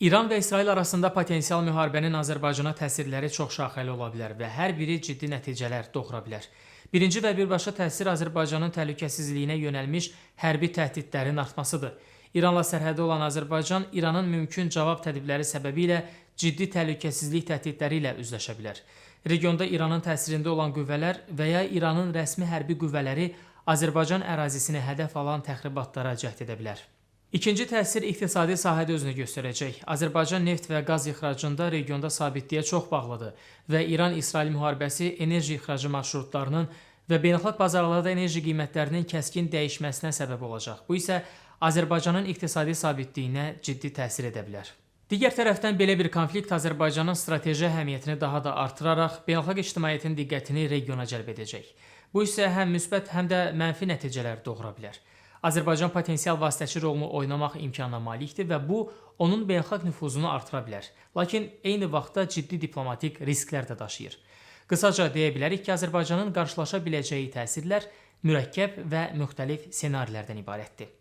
İran və İsrail arasında potensial müharibənin Azərbaycana təsirləri çoxşaxəli ola bilər və hər biri ciddi nəticələr doğura bilər. Birinci və birbaşa təsir Azərbaycanın təhlükəsizliyinə yönəlmiş hərbi təhdidlərin artmasıdır. İranla sərhədi olan Azərbaycan İranın mümkün cavab tədbirləri səbəbilə ciddi təhlükəsizlik təhdidləri ilə üzləşə bilər. Regionda İranın təsirində olan qüvvələr və ya İranın rəsmi hərbi qüvvələri Azərbaycan ərazisini hədəf alan təxribatlara cəhd edə bilər. İkinci təsir iqtisadi sahədə özünü göstərəcək. Azərbaycan neft və qaz ixracında regionda sabitliyə çox bağlıdır və İran-İsrail müharibəsi enerji ixracı marşrutlarının və beynəlxalq bazarlarda enerji qiymətlərinin kəskin dəyişməsinə səbəb olacaq. Bu isə Azərbaycanın iqtisadi sabitliyinə ciddi təsir edə bilər. Digər tərəfdən belə bir konflikt Azərbaycanın strateji əhəmiyyətini daha da artıraraq beynəlxalq ictimaiyyətin diqqətini regiona cəlb edəcək. Bu isə həm müsbət, həm də mənfi nəticələr doğura bilər. Azərbaycan potensial vasitəçi rolunu oynamaq imkanına malikdir və bu, onun beynəlxalq nüfuzunu artıra bilər. Lakin eyni vaxtda ciddi diplomatik risklər də daşıyır. Qısaca deyə bilərik ki, Azərbaycanın qarşılaşa biləcəyi təsirlər mürəkkəb və müxtəlif ssenarilərdən ibarətdir.